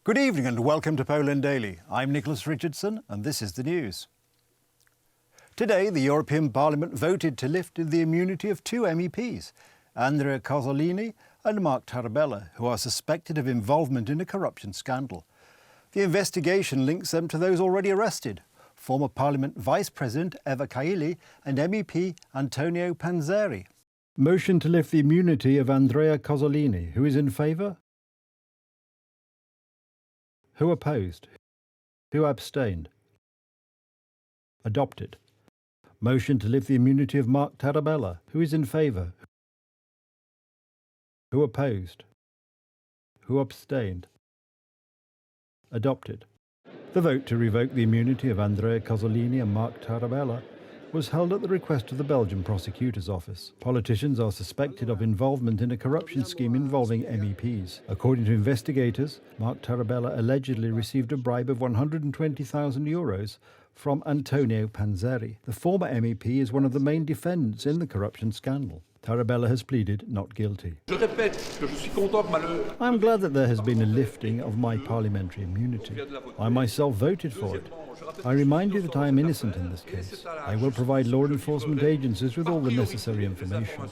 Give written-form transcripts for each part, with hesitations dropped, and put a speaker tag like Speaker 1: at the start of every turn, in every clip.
Speaker 1: Good evening and welcome to Poland Daily. I'm Nicholas Richardson and this is the news. Today, the European Parliament voted to lift the immunity of two MEPs, Andrea Cozzolini and Mark Tarabella, who are suspected of involvement in a corruption scandal. The investigation links them to those already arrested, former Parliament Vice President Eva Kaili and MEP Antonio Panzeri. Motion to lift the immunity of Andrea Cozzolini. Who is in favour? Who opposed? Who abstained? Adopted. Motion to lift the immunity of Mark Tarabella. Who is in favour? Who opposed? Who abstained? Adopted. The vote to revoke the immunity of Andrea Cozzolini and Mark Tarabella was held at the request of the Belgian prosecutor's office. Politicians are suspected of involvement in a corruption scheme involving MEPs. According to investigators, Mark Tarabella allegedly received a bribe of €120,000 from Antonio Panzeri. The former MEP is one of the main defendants in the corruption scandal. Tarabella has pleaded not guilty. I am glad that there has been a lifting of my parliamentary immunity. I myself voted for it. I remind you that I am innocent in this case. I will provide law enforcement agencies with all the necessary information.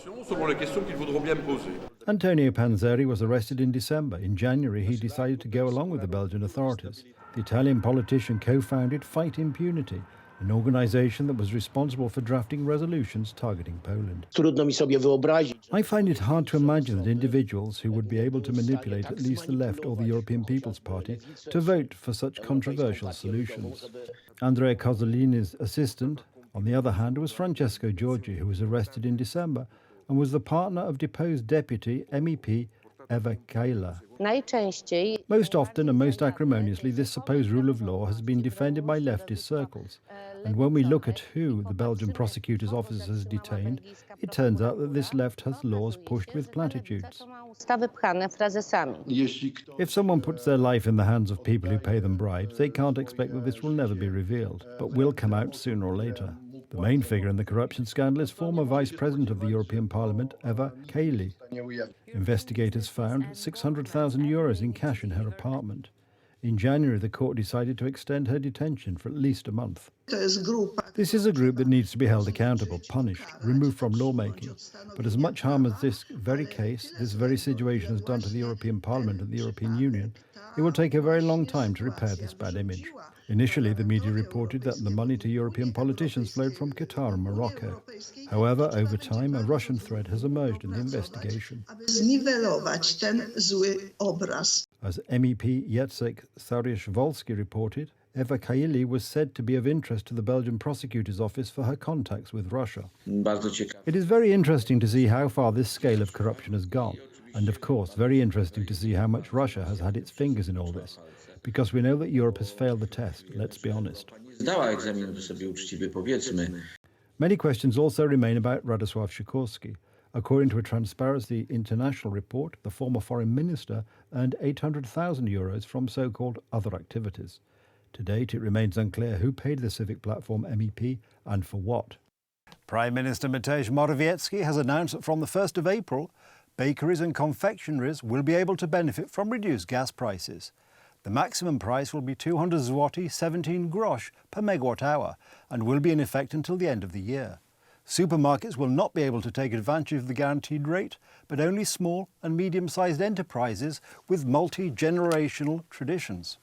Speaker 1: Antonio Panzeri was arrested in December. In January, he decided to go along with the Belgian authorities. The Italian politician co-founded Fight Impunity, an organisation that was responsible for drafting resolutions targeting Poland. I find it hard to imagine that individuals who would be able to manipulate at least the left or the European People's Party to vote for such controversial solutions. Andrea Cozzolini's assistant, on the other hand, was Francesco Giorgi, who was arrested in December and was the partner of deposed deputy MEP Eva Kaili. Most often and most acrimoniously, this supposed rule of law has been defended by leftist circles. And when we look at who the Belgian prosecutor's office has detained, it turns out that this left has laws pushed with platitudes. If someone puts their life in the hands of people who pay them bribes, they can't expect that this will never be revealed, but will come out sooner or later. The main figure in the corruption scandal is former Vice President of the European Parliament, Eva Kaili. Investigators found €600,000 in cash in her apartment. In January, the court decided to extend her detention for at least a month. This is a group that needs to be held accountable, punished, removed from lawmaking. But as much harm as this very case, this very situation has done to the European Parliament and the European Union, it will take a very long time to repair this bad image. Initially, the media reported that the money to European politicians flowed from Qatar and Morocco. However, over time, a Russian thread has emerged in the investigation. As MEP Jacek Saryusz-Wolski reported, Eva Kaili was said to be of interest to the Belgian prosecutor's office for her contacts with Russia. It is very interesting to see how far this scale of corruption has gone. And of course, very interesting to see how much Russia has had its fingers in all this. Because we know that Europe has failed the test, let's be honest. Many questions also remain about Radosław Sikorski. According to a Transparency International report, the former foreign minister earned €800,000 from so-called other activities. To date, it remains unclear who paid the Civic Platform MEP and for what. Prime Minister Mateusz Morawiecki has announced that from the 1st of April, bakeries and confectionaries will be able to benefit from reduced gas prices. The maximum price will be 200 zloty 17 grosz per megawatt hour and will be in effect until the end of the year. Supermarkets will not be able to take advantage of the guaranteed rate, but only small and medium-sized enterprises with multi-generational traditions.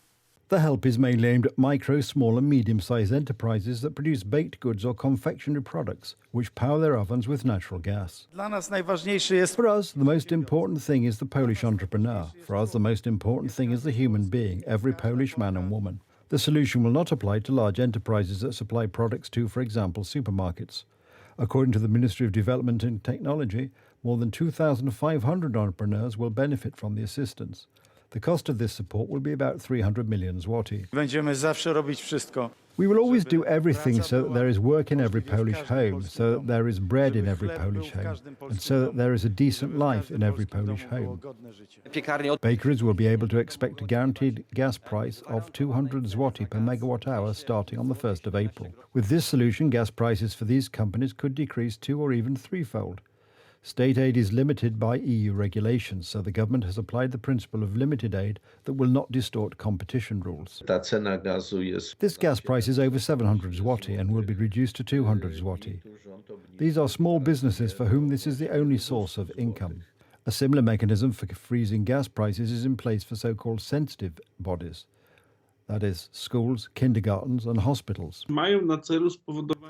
Speaker 1: The help is mainly aimed at micro, small and medium-sized enterprises that produce baked goods or confectionery products, which power their ovens with natural gas. For us, the most important thing is the Polish entrepreneur. For us, the most important thing is the human being, every Polish man and woman. The solution will not apply to large enterprises that supply products to, for example, supermarkets. According to the Ministry of Development and Technology, more than 2,500 entrepreneurs will benefit from the assistance. The cost of this support will be about 300 million zloty. We will always do everything so that there is work in every Polish home, so that there is bread in every Polish home, and so that there is a decent life in every Polish home. Bakeries will be able to expect a guaranteed gas price of 200 zloty per megawatt hour starting on the 1st of April. With this solution, gas prices for these companies could decrease 2 or even 3-fold. State aid is limited by EU regulations, so the government has applied the principle of limited aid that will not distort competition rules. This gas price is over 700 zloty and will be reduced to 200 zloty. These are small businesses for whom this is the only source of income. A similar mechanism for freezing gas prices is in place for so-called sensitive bodies, that is, schools, kindergartens and hospitals.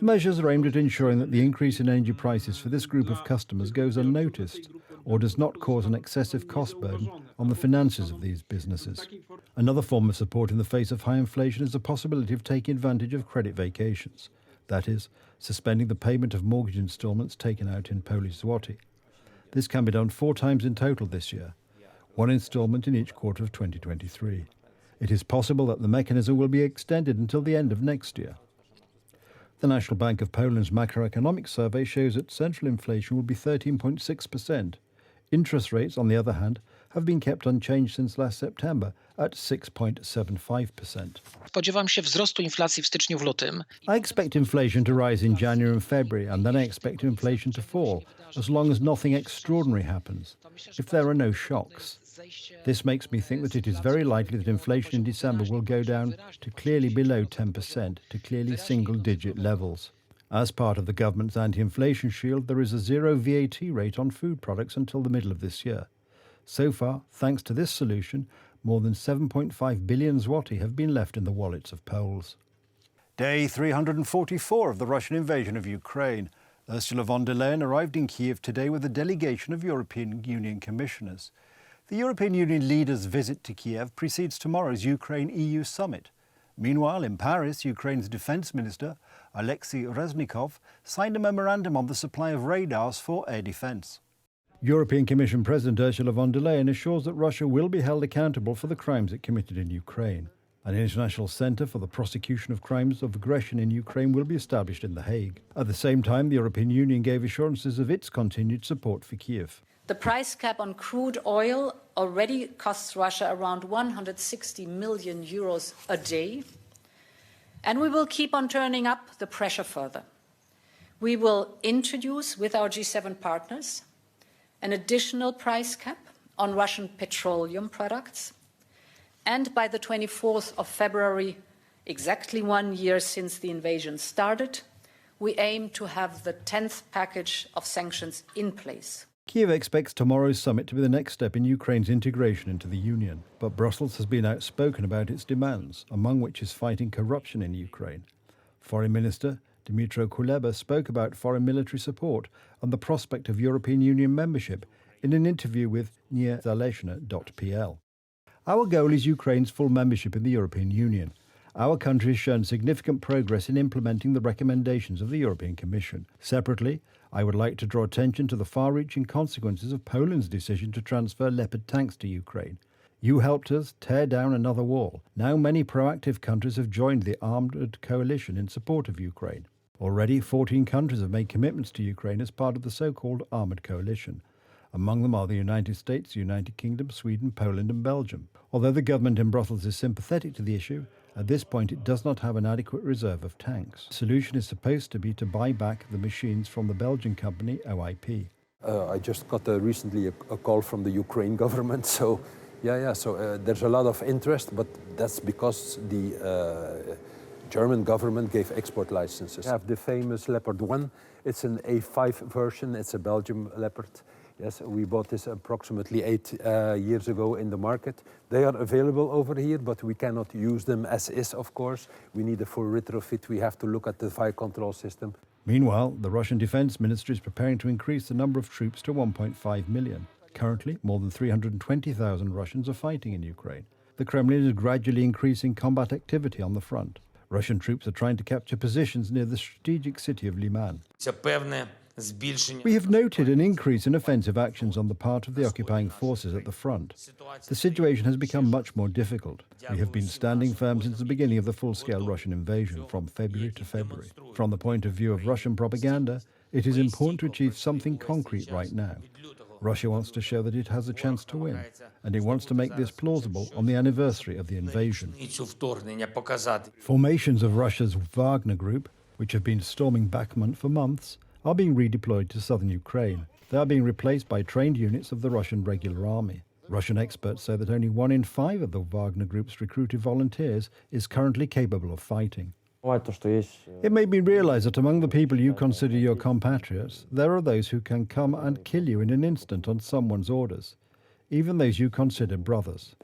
Speaker 1: Measures are aimed at ensuring that the increase in energy prices for this group of customers goes unnoticed or does not cause an excessive cost burden on the finances of these businesses. Another form of support in the face of high inflation is the possibility of taking advantage of credit vacations, that is, suspending the payment of mortgage instalments taken out in Polish zloty. This can be done 4 times in total this year, 1 instalment in each quarter of 2023. It is possible that the mechanism will be extended until the end of next year. The National Bank of Poland's macroeconomic survey shows that central inflation will be 13.6%. Interest rates, on the other hand, have been kept unchanged since last September at 6.75%.
Speaker 2: Spodziewam się wzrostu inflacji w styczniu, w lutym.
Speaker 1: I expect inflation to rise in January and February, and then I expect inflation to fall, as long as nothing extraordinary happens, if there are no shocks. This makes me think that it is very likely that inflation in December will go down to clearly below 10%, to clearly single-digit levels. As part of the government's anti-inflation shield, there is a zero VAT rate on food products until the middle of this year. So far, thanks to this solution, more than 7.5 billion zloty have been left in the wallets of Poles. Day 344 of the Russian invasion of Ukraine. Ursula von der Leyen arrived in Kiev today with a delegation of European Union commissioners. The European Union leaders' visit to Kiev precedes tomorrow's Ukraine-EU summit. Meanwhile, in Paris, Ukraine's defence minister, Alexei Reznikov, signed a memorandum on the supply of radars for air defence. European Commission President Ursula von der Leyen assures that Russia will be held accountable for the crimes it committed in Ukraine. An international centre for the prosecution of crimes of aggression in Ukraine will be established in The Hague. At the same time, the European Union gave assurances of its continued support for Kiev.
Speaker 3: The price cap on crude oil already costs Russia around 160 million euros a day, and we will keep on turning up the pressure further. We will introduce, with our G7 partners, an additional price cap on Russian petroleum products, and by the 24th of February, exactly 1 year since the invasion started, we aim to have the 10th package of sanctions in place.
Speaker 1: Kiev expects tomorrow's summit to be the next step in Ukraine's integration into the Union, but Brussels has been outspoken about its demands, among which is fighting corruption in Ukraine. Foreign Minister Dmytro Kuleba spoke about foreign military support and the prospect of European Union membership in an interview with niezależne.pl. Our goal is Ukraine's full membership in the European Union. Our country has shown significant progress in implementing the recommendations of the European Commission. Separately, I would like to draw attention to the far-reaching consequences of Poland's decision to transfer Leopard tanks to Ukraine. You helped us tear down another wall. Now many proactive countries have joined the armed coalition in support of Ukraine. Already, 14 countries have made commitments to Ukraine as part of the so-called armoured coalition. Among them are the United States, the United Kingdom, Sweden, Poland and Belgium. Although the government in Brussels is sympathetic to the issue, at this point it does not have an adequate reserve of tanks. The solution is supposed to be to buy back the machines from the Belgian company OIP.
Speaker 4: I just got recently a call from the Ukraine government, so there's a lot of interest, but that's because the German government gave export licenses. We have the famous Leopard 1, it's an A5 version, it's a Belgium Leopard. Yes, we bought this approximately 8 years ago in the market. They are available over here, but we cannot use them as is, of course. We need a full retrofit. We have to look at the fire control system.
Speaker 1: Meanwhile, the Russian Defense Ministry is preparing to increase the number of troops to 1.5 million. Currently, more than 320,000 Russians are fighting in Ukraine. The Kremlin is gradually increasing combat activity on the front. Russian troops are trying to capture positions near the strategic city of Liman. We have noted an increase in offensive actions on the part of the occupying forces at the front. The situation has become much more difficult. We have been standing firm since the beginning of the full-scale Russian invasion, from February to February. From the point of view of Russian propaganda, it is important to achieve something concrete right now. Russia wants to show that it has a chance to win, and it wants to make this plausible on the anniversary of the invasion. Formations of Russia's Wagner Group, which have been storming Bakhmut for months, are being redeployed to southern Ukraine. They are being replaced by trained units of the Russian regular army. Russian experts say that only 1 in 5 of the Wagner Group's recruited volunteers is currently capable of fighting. It made me realize that among the people you consider your compatriots, there are those who can come and kill you in an instant on someone's orders, even those you consider brothers.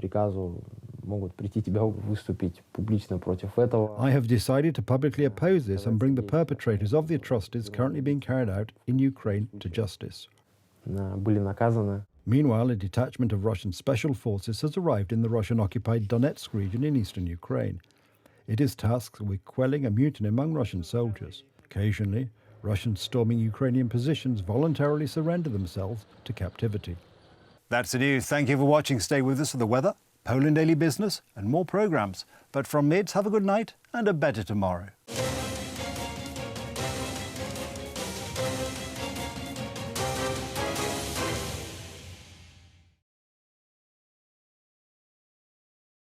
Speaker 1: I have decided to publicly oppose this and bring the perpetrators of the atrocities currently being carried out in Ukraine to justice. Meanwhile, a detachment of Russian special forces has arrived in the Russian-occupied Donetsk region in eastern Ukraine. It is tasked with quelling a mutiny among Russian soldiers. Occasionally, Russians storming Ukrainian positions voluntarily surrender themselves to captivity. That's the news. Thank you for watching. Stay with us for the weather, Poland Daily Business and more programmes. But from me, it's have a good night and a better tomorrow.